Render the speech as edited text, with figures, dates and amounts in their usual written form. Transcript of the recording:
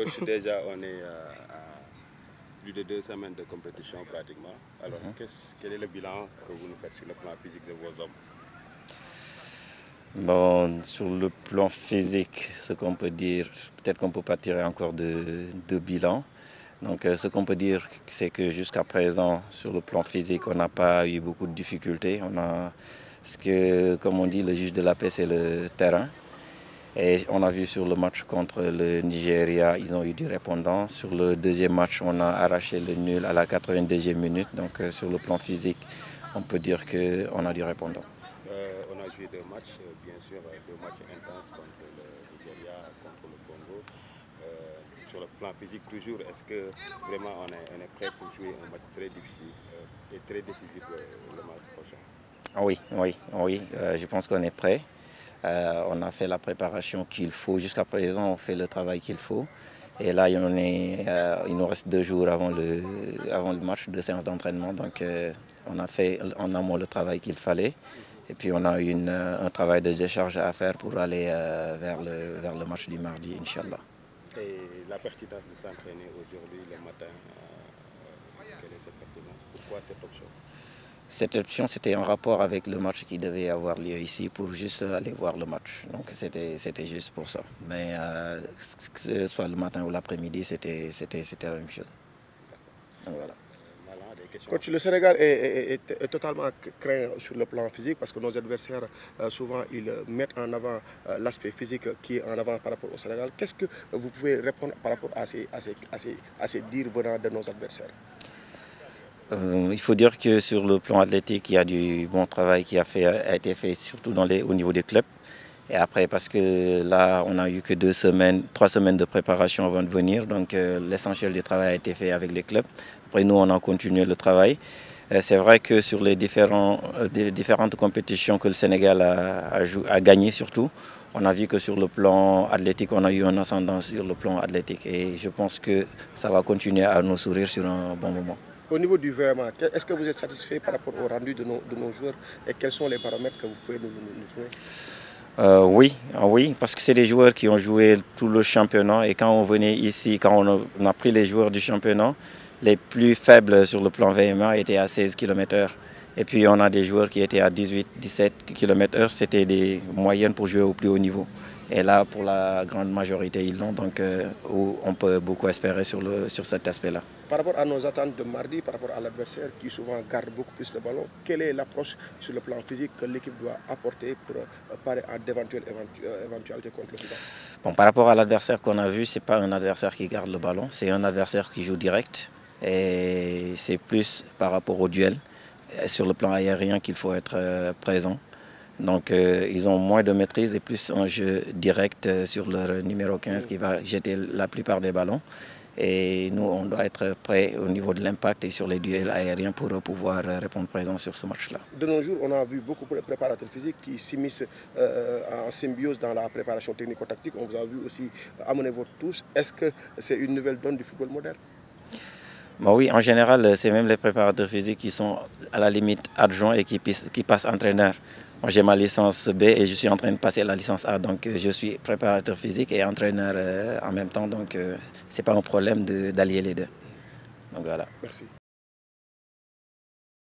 Coach, déjà on est à plus de 2 semaines de compétition pratiquement. Alors quel est le bilan que vous nous faites sur le plan physique de vos hommes? Bon, sur le plan physique, ce qu'on peut dire, peut-être qu'on ne peut pas tirer encore de bilan. Donc ce qu'on peut dire, c'est que jusqu'à présent, sur le plan physique, on n'a pas eu beaucoup de difficultés. Ce que, comme on dit, le juge de la paix, c'est le terrain. Et on a vu sur le match contre le Nigeria, ils ont eu du répondant. Sur le deuxième match, on a arraché le nul à la 82e minute. Donc sur le plan physique, on peut dire qu'on a du répondant. On a joué 2 matchs, bien sûr, 2 matchs intenses contre le Nigeria, contre le Congo. Sur le plan physique toujours, est-ce que vraiment on est prêt pour jouer un match très difficile et très décisif le match prochain? Oui, je pense qu'on est prêt. On a fait la préparation qu'il faut. Jusqu'à présent, on fait le travail qu'il faut. Et là, il nous reste 2 jours avant le match, 2 séances d'entraînement. Donc, on a fait en amont le travail qu'il fallait. Et puis, on a un travail de décharge à faire pour aller vers le match du mardi, Inch'Allah. Et la pertinence de s'entraîner aujourd'hui, le matin, quelle est cette pertinence? Pourquoi cette option? Cette option, c'était en rapport avec le match qui devait avoir lieu ici pour juste aller voir le match. Donc c'était juste pour ça. Mais que ce soit le matin ou l'après-midi, c'était la même chose. Donc voilà. Coach, le Sénégal est totalement craint sur le plan physique parce que nos adversaires, souvent, ils mettent en avant l'aspect physique qui est en avant par rapport au Sénégal. Qu'est-ce que vous pouvez répondre par rapport à ces dires venant de nos adversaires? Il faut dire que sur le plan athlétique, il y a du bon travail qui a été fait surtout au niveau des clubs. Et après, parce que là, on n'a eu que 3 semaines de préparation avant de venir. Donc l'essentiel du travail a été fait avec les clubs. Après, nous, on a continué le travail. C'est vrai que sur les différentes compétitions que le Sénégal a gagnées surtout, on a vu que sur le plan athlétique, on a eu un ascendant sur le plan athlétique. Et je pense que ça va continuer à nous sourire sur un bon moment. Au niveau du VMA, est-ce que vous êtes satisfait par rapport au rendu de nos joueurs et quels sont les paramètres que vous pouvez nous trouver? Oui, parce que c'est des joueurs qui ont joué tout le championnat et quand on venait ici, quand on a pris les joueurs du championnat, les plus faibles sur le plan VMA étaient à 16 km/h. Et puis on a des joueurs qui étaient à 18-17 km/h, c'était des moyennes pour jouer au plus haut niveau. Et là, pour la grande majorité, ils l'ont, donc on peut beaucoup espérer sur cet aspect-là. Par rapport à nos attentes de mardi, par rapport à l'adversaire qui souvent garde beaucoup plus le ballon, quelle est l'approche sur le plan physique que l'équipe doit apporter pour parer à d'éventuelles éventualités contre le Soudan? Bon, par rapport à l'adversaire qu'on a vu, ce n'est pas un adversaire qui garde le ballon, c'est un adversaire qui joue direct. Et c'est plus par rapport au duel, sur le plan aérien qu'il faut être présent. Donc ils ont moins de maîtrise et plus un jeu direct sur leur numéro 15 qui va jeter la plupart des ballons. Et nous, on doit être prêts au niveau de l'impact et sur les duels aériens pour pouvoir répondre présent sur ce match-là. De nos jours, on a vu beaucoup de préparateurs physiques qui s'immiscent en symbiose dans la préparation technico-tactique. On vous a vu aussi amener votre touche. Est-ce que c'est une nouvelle donne du football moderne? Bon, oui, en général, c'est même les préparateurs physiques qui sont à la limite adjoints et qui passent entraîneur. Moi, j'ai ma licence B et je suis en train de passer la licence A. Donc, je suis préparateur physique et entraîneur en même temps. Donc, ce n'est pas un problème d'allier les deux. Donc, voilà. Merci.